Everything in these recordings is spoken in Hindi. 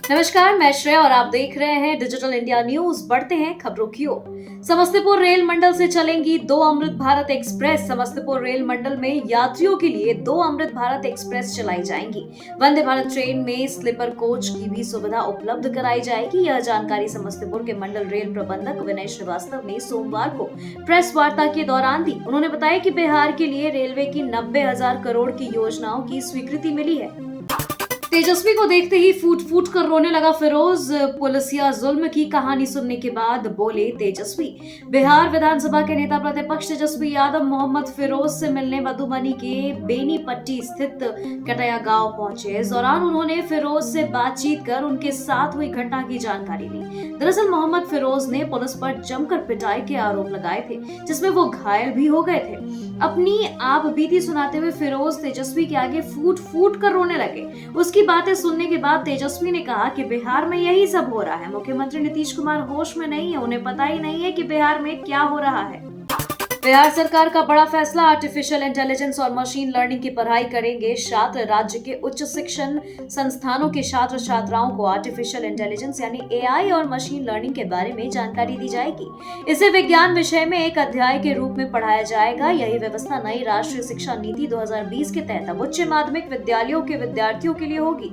नमस्कार, मैं श्रेया और आप देख रहे हैं डिजिटल इंडिया न्यूज। बढ़ते हैं खबरों की ओर। समस्तीपुर रेल मंडल से चलेंगी 2 अमृत भारत एक्सप्रेस। समस्तीपुर रेल मंडल में यात्रियों के लिए 2 अमृत भारत एक्सप्रेस चलाई जाएंगी। वंदे भारत ट्रेन में स्लीपर कोच की भी सुविधा उपलब्ध कराई जाएगी। यह जानकारी समस्तीपुर के मंडल रेल प्रबंधक विनय श्रीवास्तव ने सोमवार को प्रेस वार्ता के दौरान दी। उन्होंने बताया कि बिहार के लिए रेलवे की 90,000 करोड़ की योजनाओं की स्वीकृति मिली है। तेजस्वी को देखते ही फूट फूट कर रोने लगा फिरोज। पुलिसिया जुल्म की कहानी सुनने के बाद बोले तेजस्वी। बिहार विधानसभा के नेता प्रतिपक्ष तेजस्वी यादव मोहम्मद फिरोज से मिलने मधुबनी के बेनीपट्टी स्थित कटया गांव पहुंचे। इस दौरान उन्होंने फिरोज से बातचीत कर उनके साथ हुई घटना की जानकारी ली। दरअसल मोहम्मद फिरोज ने पुलिस पर जमकर पिटाई के आरोप लगाए थे, जिसमें वो घायल भी हो गए थे। अपनी आप बीती सुनाते हुए फिरोज तेजस्वी के आगे फूट फूट कर रोने लगे। उसकी बातें सुनने के बाद तेजस्वी ने कहा कि बिहार में यही सब हो रहा है। मुख्यमंत्री नीतीश कुमार होश में नहीं है, उन्हें पता ही नहीं है कि बिहार में क्या हो रहा है। बिहार सरकार का बड़ा फैसला। आर्टिफिशियल इंटेलिजेंस और मशीन लर्निंग की पढ़ाई करेंगे छात्र। राज्य के उच्च शिक्षण संस्थानों के छात्र छात्राओं को आर्टिफिशियल इंटेलिजेंस यानी एआई और मशीन लर्निंग के बारे में जानकारी दी जाएगी। इसे विज्ञान विषय में एक अध्याय के रूप में पढ़ाया जाएगा। यही व्यवस्था नई राष्ट्रीय शिक्षा नीति 2020 के तहत उच्च माध्यमिक विद्यालयों के विद्यार्थियों के लिए होगी।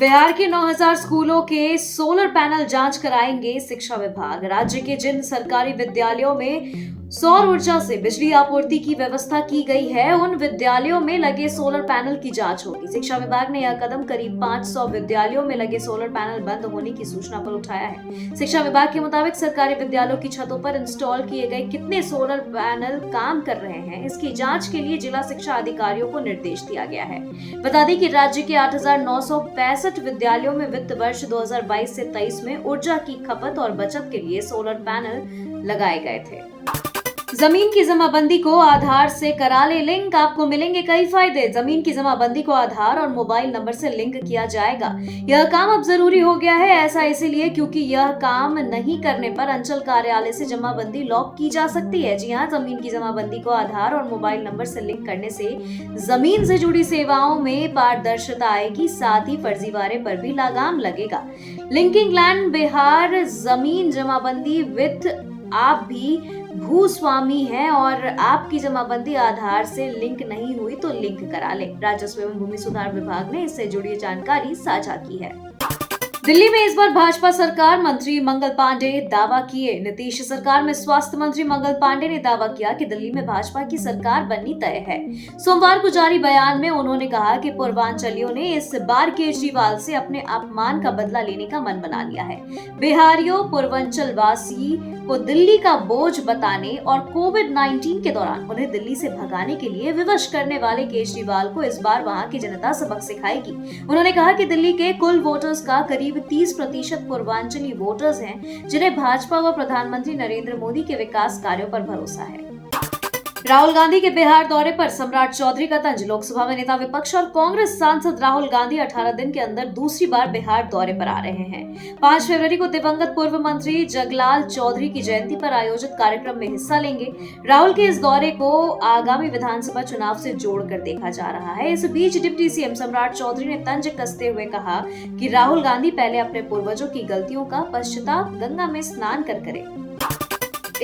बिहार के 9,000 स्कूलों के सोलर पैनल जांच कराएंगे शिक्षा विभाग। राज्य के जिन सरकारी विद्यालयों में सौर ऊर्जा से बिजली आपूर्ति की व्यवस्था की गई है, उन विद्यालयों में लगे सोलर पैनल की जांच होगी। शिक्षा विभाग ने यह कदम करीब 500 विद्यालयों में लगे सोलर पैनल बंद होने की सूचना पर उठाया है। शिक्षा विभाग के मुताबिक सरकारी विद्यालयों की छतों पर इंस्टॉल किए गए कितने सोलर पैनल काम कर रहे हैं, इसकी जांच के लिए जिला शिक्षा अधिकारियों को निर्देश दिया गया है। बता दें कि राज्य के 8,965 विद्यालयों में वित्त वर्ष 2022 से 23 में ऊर्जा की खपत और बचत के लिए सोलर पैनल लगाए गए थे। जमीन की जमाबंदी को आधार से करा ले लिंक। आपको मिलेंगे कई फायदे। जमीन की जमाबंदी को आधार और मोबाइल नंबर से लिंक किया जाएगा। यह काम अब जरूरी हो गया है। ऐसा इसलिए क्योंकि यह काम नहीं करने पर अंचल कार्यालय से जमाबंदी लॉक की जा सकती है। जी हाँ, जमीन की जमाबंदी को आधार और मोबाइल नंबर से लिंक करने से जमीन से जुड़ी सेवाओं में पारदर्शिता आएगी, साथ ही फर्जीवाड़े पर भी लगाम लगेगा। लिंकिंग लैंड बिहार जमीन जमाबंदी विथ आप भी भूस्वामी हैं और आपकी जमाबंदी आधार से लिंक नहीं हुई तो लिंक करा ले। राजस्व एवं भूमि सुधार विभाग ने इससे जुड़ी जानकारी साझा की है। दिल्ली में इस बार भाजपा सरकार। मंत्री मंगल पांडे दावा किए। नीतीश सरकार में स्वास्थ्य मंत्री मंगल पांडे ने दावा किया कि दिल्ली में भाजपा की सरकार बननी तय है। सोमवार को जारी बयान में उन्होंने कहा कि पूर्वांचलियों ने इस बार केजरीवाल से अपने अपमान का बदला लेने का मन बना लिया है। बिहारियों पूर्वांचल वासी को दिल्ली का बोझ बताने और कोविड-19 के दौरान उन्हें दिल्ली से भगाने के लिए विवश करने वाले केजरीवाल को इस बार वहां की जनता सबक सिखाएगी। उन्होंने कहा कि दिल्ली के कुल वोटर्स का करीब 30% पूर्वांचली वोटर्स हैं, जिन्हें भाजपा व प्रधानमंत्री नरेंद्र मोदी के विकास कार्यों पर भरोसा है। राहुल गांधी के बिहार दौरे पर सम्राट चौधरी का तंज। लोकसभा में नेता विपक्ष और कांग्रेस सांसद राहुल गांधी 18 दिन के अंदर दूसरी बार बिहार दौरे पर आ रहे हैं। 5 फरवरी को दिवंगत पूर्व मंत्री जगलाल चौधरी की जयंती पर आयोजित कार्यक्रम में हिस्सा लेंगे। राहुल के इस दौरे को आगामी विधानसभा चुनाव से जोड़कर देखा जा रहा है। इस बीच डिप्टी सीएम सम्राट चौधरी ने तंज कसते हुए कहा कि राहुल गांधी पहले अपने पूर्वजों की गलतियों का पश्चाताप गंगा में स्नान कर करें।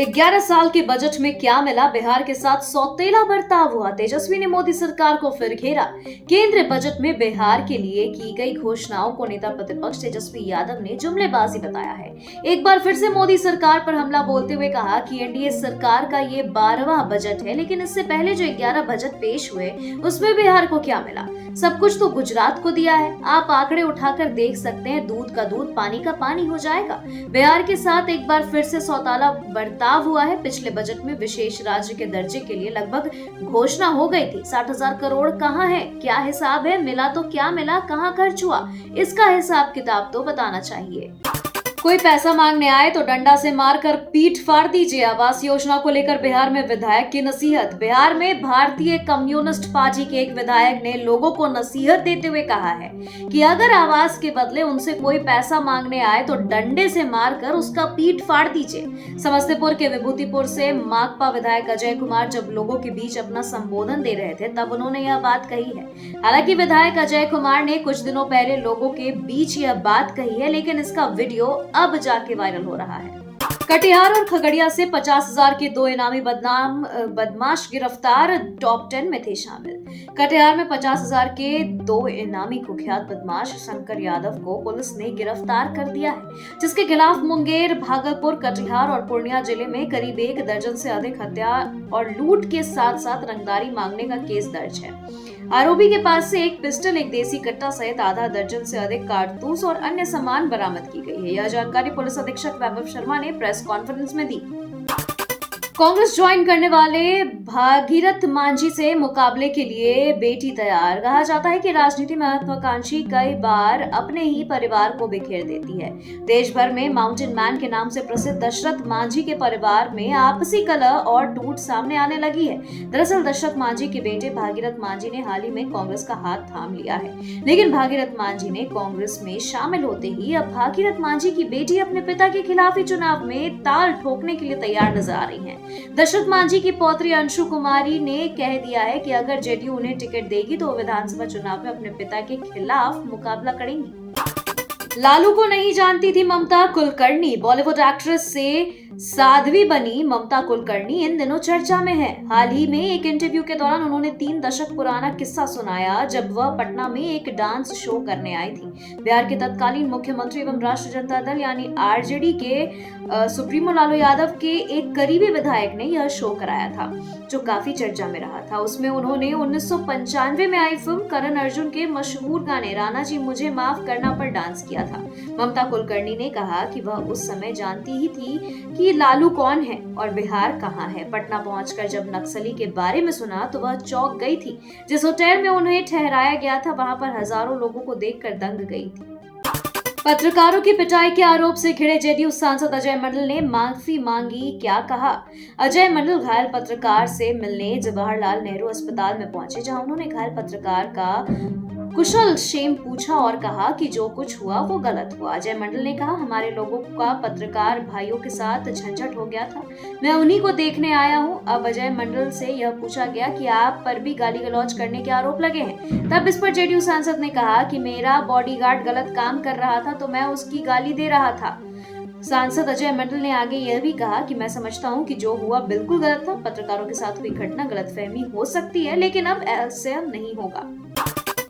11 साल के बजट में क्या मिला? बिहार के साथ सौतेला बर्ताव हुआ। तेजस्वी ने मोदी सरकार को फिर घेरा। केंद्रीय बजट में बिहार के लिए की गई घोषणाओं को नेता प्रतिपक्ष तेजस्वी यादव ने जुमलेबाजी बताया है। एक बार फिर से मोदी सरकार पर हमला बोलते हुए कहा कि एनडीए सरकार का ये 12वां बजट है, लेकिन इससे पहले जो 11 बजट पेश हुए उसमें बिहार को क्या मिला? सब कुछ तो गुजरात को दिया है। आप आंकड़े उठाकर देख सकते हैं, दूध का दूध पानी का पानी हो जाएगा। बिहार के साथ एक बार फिर से सौतेला बर्ताव हुआ है। पिछले बजट में विशेष राज्य के दर्जे के लिए लगभग घोषणा हो गई थी। 60,000 करोड़ कहाँ है? क्या हिसाब है? मिला तो क्या मिला? कहाँ खर्च हुआ? इसका हिसाब किताब तो बताना चाहिए। कोई पैसा मांगने आए तो डंडा से मारकर पीठ फाड़ दीजिए। आवास योजना को लेकर बिहार में विधायक की नसीहत। बिहार में भारतीय कम्युनिस्ट पार्टी के एक विधायक ने लोगों को नसीहत देते हुए कहा है कि अगर आवास के बदले उनसे कोई पैसा मांगने आए तो डंडे से मारकर उसका पीठ फाड़ दीजिए। समस्तीपुर के विभूतिपुर से माकपा विधायक अजय कुमार जब लोगों के बीच अपना संबोधन दे रहे थे तब उन्होंने यह बात कही है। हालांकि विधायक अजय कुमार ने कुछ दिनों पहले लोगों के बीच यह बात कही है, लेकिन इसका वीडियो अब जाके वायरल हो रहा है। कटिहार और खगड़िया से 50,000 के दो इनामी बदमाश गिरफ्तार, टॉप 10 में थे शामिल। कटिहार में 50,000 के दो इनामी कुख्यात बदमाश शंकर यादव को पुलिस ने गिरफ्तार कर दिया है, जिसके खिलाफ मुंगेर, भागलपुर, कटिहार और पूर्णिया जिले में करीब 1 दर्जन से अधिक हत्या और लूट के साथ साथ रंगदारी मांगने का केस दर्ज है। आरोपी के पास से एक पिस्टल, एक देसी कट्टा सहित आधा दर्जन से अधिक कारतूस और अन्य सामान बरामद की गई है। यह जानकारी पुलिस अधीक्षक वैभव शर्मा ने प्रेस कॉन्फ्रेंस में दी। कांग्रेस ज्वाइन करने वाले भागीरथ मांझी से मुकाबले के लिए बेटी तैयार। कहा जाता है कि राजनीति महत्वाकांक्षी कई बार अपने ही परिवार को बिखेर देती है। देश भर में माउंटेन मैन के नाम से प्रसिद्ध दशरथ मांझी के परिवार में आपसी कलह और टूट सामने आने लगी है। दरअसल दशरथ मांझी के बेटे भागीरथ मांझी ने हाल ही में कांग्रेस का हाथ थाम लिया है, लेकिन भागीरथ मांझी ने कांग्रेस में शामिल होते ही अब भागीरथ मांझी की बेटी अपने पिता के खिलाफ ही चुनाव में ताल ठोकने के लिए तैयार नजर आ रही है। दशरथ मांझी की पौत्री अंशु कुमारी ने कह दिया है कि अगर जेडीयू उन्हें टिकट देगी तो विधानसभा चुनाव में अपने पिता के खिलाफ मुकाबला करेंगी। लालू को नहीं जानती थी ममता कुलकर्णी। बॉलीवुड एक्ट्रेस से साध्वी बनी ममता कुलकर्णी इन दिनों चर्चा में है। हाल ही में एक इंटरव्यू के दौरान उन्होंने 3 दशक पुराना किस्सा सुनाया जब वह पटना में एक डांस शो करने आई थी। बिहार के तत्कालीन मुख्यमंत्री एवं राष्ट्रीय जनता दल यानी आरजेडी के सुप्रीमो लालू यादव के एक करीबी विधायक ने यह शो कराया था, जो काफी चर्चा में रहा था। उसमें उन्होंने 1995 में आई फिल्म करण अर्जुन के मशहूर गाने राणा जी मुझे माफ करना पर डांस किया था। ममता कुलकर्णी ने कहा कि वह उस समय जानती ही थी कि लालू कौन है और बिहार कहाँ है। पटना पहुंचकर जब नक्सली के बारे में सुना तो वह चौंक गई थी। जिस होटल में उन्हें ठहराया गया था वहां पर हजारों लोगों को देखकर दंग गई थी। पत्रकारों की पिटाई के आरोप से घिरे जेडीयू सांसद अजय मंडल ने माफी मांगी, क्या कहा? अजय मंडल घायल पत्रकार से मिलने जवाहरलाल नेहरू अस्पताल में पहुंचे, जहां उन्होंने घायल पत्रकार का कुशल क्षेम पूछा और कहा कि जो कुछ हुआ वो गलत हुआ। अजय मंडल ने कहा, हमारे लोगों का पत्रकार भाइयों के साथ झंझट हो गया था, मैं उन्हीं को देखने आया हूं। अब अजय मंडल से यह पूछा गया कि आप पर भी गाली गलौज करने के आरोप लगे हैं। तब इस पर जेडीयू सांसद ने कहा कि मेरा बॉडीगार्ड गलत काम कर रहा था तो मैं उसकी गाली दे रहा था। सांसद अजय मंडल ने आगे यह भी कहा कि मैं समझता हूं कि जो हुआ बिल्कुल गलत था। पत्रकारों के साथ हुई घटना गलतफहमी हो सकती है, लेकिन अब ऐसा नहीं होगा।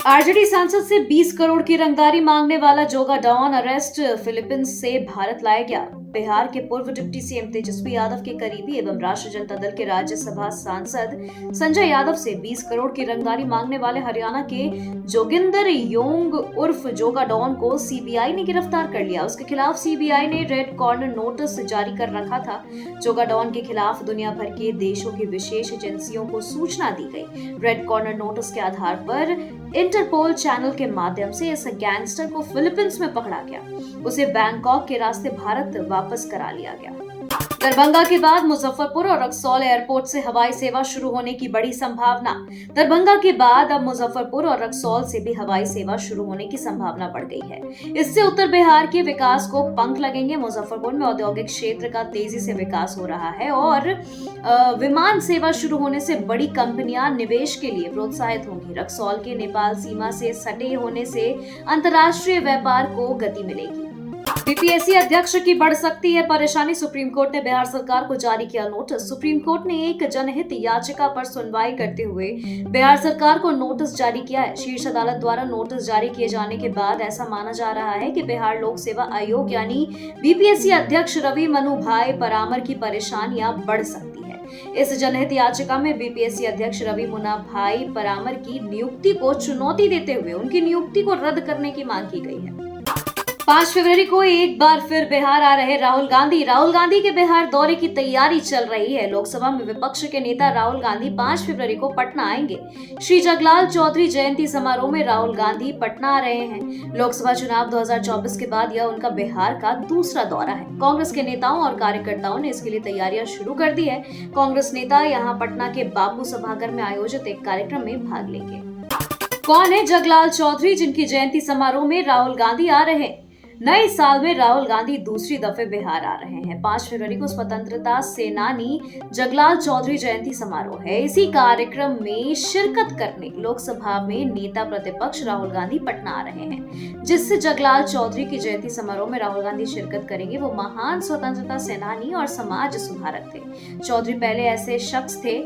आरजेडी सांसद से 20 करोड़ की रंगदारी मांगने वाला जोगा डॉन अरेस्ट, फिलीपींस से भारत लाया गया। बिहार के पूर्व डिप्टी सीएम तेजस्वी यादव के करीबी एवं राष्ट्रीय जनता दल के राज्यसभा सांसद संजय यादव से 20 करोड़ की रंगदारी मांगने वाले हरियाणा के जोगिंदर योंग उर्फ जोगा डॉन को सीबीआई ने गिरफ्तार कर लिया। उसके खिलाफ सीबीआई ने रेड कॉर्नर नोटिस जारी कर रखा था। जोगा डॉन के खिलाफ दुनिया भर के देशों की विशेष एजेंसियों को सूचना दी गई। रेड कॉर्नर नोटिस के आधार पर इंटरपोल चैनल के माध्यम से इस गैंगस्टर को फिलीपींस में पकड़ा गया। उसे बैंकॉक के रास्ते भारत वापस करा लिया गया। दरभंगा के बाद मुजफ्फरपुर और रक्सौल एयरपोर्ट से हवाई सेवा शुरू होने की बड़ी संभावना। दरभंगा के बाद अब मुजफ्फरपुर और रक्सौल से भी हवाई सेवा शुरू होने की संभावना बढ़ गई है। इससे उत्तर बिहार के विकास को पंख लगेंगे। मुजफ्फरपुर में औद्योगिक क्षेत्र का तेजी से विकास हो रहा है और विमान सेवा शुरू होने से बड़ी कंपनियां निवेश के लिए प्रोत्साहित होंगी। रक्सौल के नेपाल सीमा से सटे होने से अंतर्राष्ट्रीय व्यापार को गति मिलेगी। बीपीएससी अध्यक्ष की बढ़ सकती है परेशानी। सुप्रीम कोर्ट ने बिहार सरकार को जारी किया नोटिस। सुप्रीम कोर्ट ने एक जनहित याचिका पर सुनवाई करते हुए बिहार सरकार को नोटिस जारी किया है। शीर्ष अदालत द्वारा नोटिस जारी किए जाने के बाद ऐसा माना जा रहा है कि बिहार लोक सेवा आयोग यानी बीपीएससी अध्यक्ष रवि मनु भाई परामर की परेशानियां बढ़ सकती है। इस जनहित याचिका में बीपीएससी अध्यक्ष रवि मुना भाई परामर की नियुक्ति को चुनौती देते हुए उनकी नियुक्ति को रद्द करने की मांग की गई है। 5 फरवरी को एक बार फिर बिहार आ रहे राहुल गांधी के बिहार दौरे की तैयारी चल रही है। लोकसभा में विपक्ष के नेता राहुल गांधी 5 फरवरी को पटना आएंगे। श्री जगलाल चौधरी जयंती समारोह में राहुल गांधी पटना आ रहे हैं। लोकसभा चुनाव 2024 के बाद यह उनका बिहार का दूसरा दौरा है। कांग्रेस के नेताओं और कार्यकर्ताओं ने इसके लिए तैयारियां शुरू कर दी है। कांग्रेस नेता यहां पटना के बापू सभागार में आयोजित एक कार्यक्रम में भाग लेंगे। कौन है जगलाल चौधरी, जिनकी जयंती समारोह में राहुल गांधी आ रहे हैं? नए साल में राहुल गांधी दूसरी दफे बिहार आ रहे हैं। 5 फरवरी को स्वतंत्रता सेनानी जगलाल चौधरी जयंती समारोह है। इसी कार्यक्रम में शिरकत करने लोकसभा में नेता प्रतिपक्ष राहुल गांधी पटना आ रहे हैं। जिससे जगलाल चौधरी की जयंती समारोह में राहुल गांधी शिरकत करेंगे, वो महान स्वतंत्रता सेनानी और समाज सुधारक थे। चौधरी पहले ऐसे शख्स थे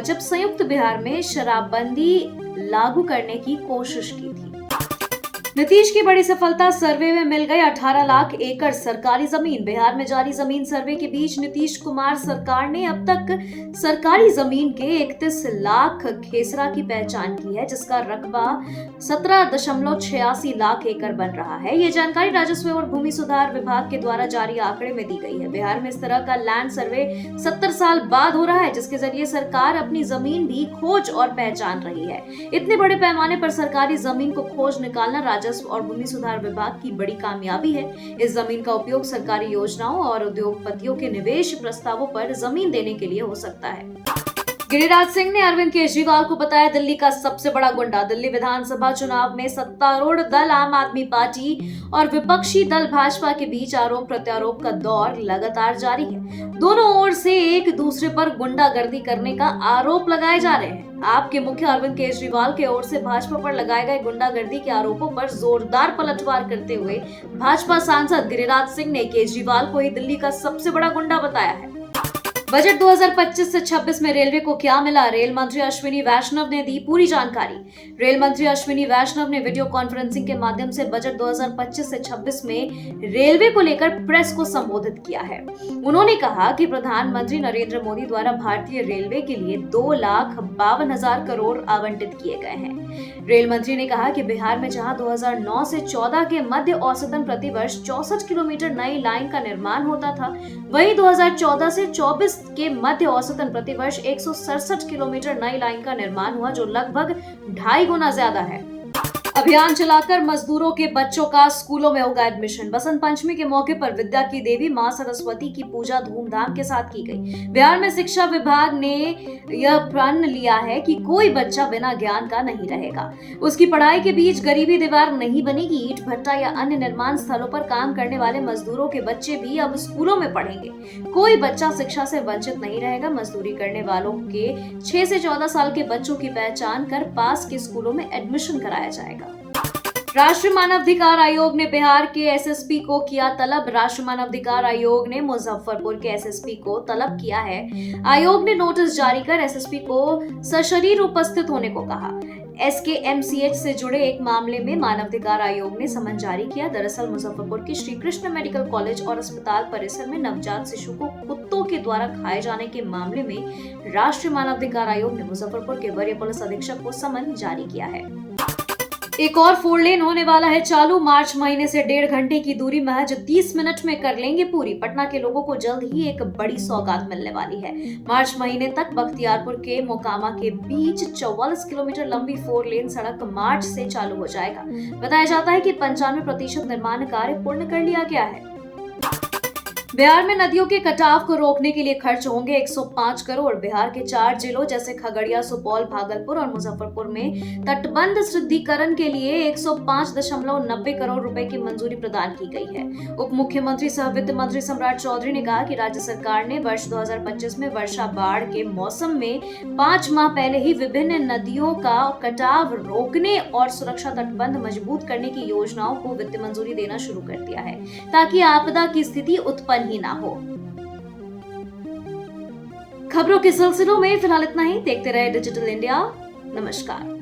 जब संयुक्त बिहार में शराबबंदी लागू करने की कोशिश की थी। नीतीश की बड़ी सफलता, सर्वे में मिल गए 18 लाख एकड़ सरकारी जमीन। बिहार में जारी जमीन सर्वे के बीच नीतीश कुमार सरकार ने अब तक सरकारी जमीन के 31 लाख खेसरा की पहचान की है, जिसका रकबा 17.86 लाख एकड़ बन रहा है। ये जानकारी राजस्व और भूमि सुधार विभाग के द्वारा जारी आंकड़े में दी गई है। बिहार में इस तरह का लैंड सर्वे 70 साल बाद हो रहा है, जिसके जरिए सरकार अपनी जमीन भी खोज और पहचान रही है। इतने बड़े पैमाने पर सरकारी जमीन को खोज निकालना राजस्व और भूमि सुधार विभाग की बड़ी कामयाबी है। इस जमीन का उपयोग सरकारी योजनाओं और उद्योगपतियों के निवेश प्रस्तावों पर जमीन देने के लिए हो सकता है। गिरिराज सिंह ने अरविंद केजरीवाल को बताया दिल्ली का सबसे बड़ा गुंडा। दिल्ली विधानसभा चुनाव में सत्तारूढ़ दल आम आदमी पार्टी और विपक्षी दल भाजपा के बीच आरोप प्रत्यारोप का दौर लगातार जारी है। दोनों ओर से एक दूसरे पर गुंडागर्दी करने का आरोप लगाए जा रहे हैं। आपके मुख्य अरविंद केजरीवाल के ओर से भाजपा पर लगाए गए गुंडागर्दी के आरोपों पर जोरदार पलटवार करते हुए भाजपा सांसद गिरिराज सिंह ने केजरीवाल को ही दिल्ली का सबसे बड़ा गुंडा बताया है। बजट 2025 से 26 में रेलवे को क्या मिला? रेल मंत्री अश्विनी वैष्णव ने दी पूरी जानकारी। रेल मंत्री अश्विनी वैष्णव ने वीडियो कॉन्फ्रेंसिंग के माध्यम से बजट 2025 से 26 में रेलवे को लेकर प्रेस को संबोधित किया है। उन्होंने कहा कि प्रधानमंत्री नरेंद्र मोदी द्वारा भारतीय रेलवे के लिए 2,52,000 करोड़ आवंटित किए गए हैं। रेल मंत्री ने कहा कि बिहार में जहां 2009 से 14 के मध्य औसतन प्रतिवर्ष 64 किलोमीटर नई लाइन का निर्माण होता था, वहीं 2014 से 24 के मध्य औसतन प्रतिवर्ष 167 किलोमीटर नई लाइन का निर्माण हुआ, जो लगभग 2.5 गुना ज्यादा है। अभियान चलाकर मजदूरों के बच्चों का स्कूलों में होगा एडमिशन। बसंत पंचमी के मौके पर विद्या की देवी मां सरस्वती की पूजा धूमधाम के साथ की गई। बिहार में शिक्षा विभाग ने यह प्रण लिया है कि कोई बच्चा बिना ज्ञान का नहीं रहेगा। उसकी पढ़ाई के बीच गरीबी दीवार नहीं बनेगी। ईंट भट्टा या अन्य निर्माण स्थलों पर काम करने वाले मजदूरों के बच्चे भी अब स्कूलों में पढ़ेंगे। कोई बच्चा शिक्षा से वंचित नहीं रहेगा। मजदूरी करने वालों के 6 से 14 साल के बच्चों की पहचान कर पास के स्कूलों में एडमिशन कराया जाएगा। राष्ट्रीय मानवाधिकार आयोग ने बिहार के एसएसपी को किया तलब। राष्ट्रीय मानवाधिकार आयोग ने मुजफ्फरपुर के एसएसपी को तलब किया है। आयोग ने नोटिस जारी कर एसएसपी को सशरीर उपस्थित होने को कहा। एसकेएमसीएच से जुड़े एक मामले में मानवाधिकार आयोग ने समन जारी किया। दरअसल मुजफ्फरपुर के श्री कृष्ण मेडिकल कॉलेज और अस्पताल परिसर में नवजात शिशु को कुत्तों के द्वारा खाए जाने के मामले में राष्ट्रीय मानवाधिकार आयोग ने मुजफ्फरपुर के वरीय पुलिस अधीक्षक को समन जारी किया है। एक और 4 लेन होने वाला है चालू। मार्च महीने से 1.5 घंटे की दूरी महज 30 मिनट में कर लेंगे पूरी। पटना के लोगों को जल्द ही एक बड़ी सौगात मिलने वाली है। मार्च महीने तक बख्तियारपुर के मोकामा के बीच 44 किलोमीटर लंबी 4 लेन सड़क मार्च से चालू हो जाएगा। बताया जाता है कि 95% निर्माण कार्य पूर्ण कर लिया गया है। बिहार में नदियों के कटाव को रोकने के लिए खर्च होंगे 105 करोड़। बिहार के 4 जिलों जैसे खगड़िया, सुपौल, भागलपुर और मुजफ्फरपुर में तटबंध शुद्धिकरण के लिए 105.90 करोड़ रुपए की मंजूरी प्रदान की गई है। उप मुख्यमंत्री सह वित्त मंत्री सम्राट चौधरी ने कहा कि राज्य सरकार ने वर्ष 2025 में वर्षा बाढ़ के मौसम में 5 माह पहले ही विभिन्न नदियों का कटाव रोकने और सुरक्षा तटबंध मजबूत करने की योजनाओं को वित्त मंजूरी देना शुरू कर दिया है, ताकि आपदा की स्थिति उत्पन्न ही ना हो। खबरों के सिलसिलों में फिलहाल इतना ही। देखते रहे डिजिटल इंडिया। नमस्कार।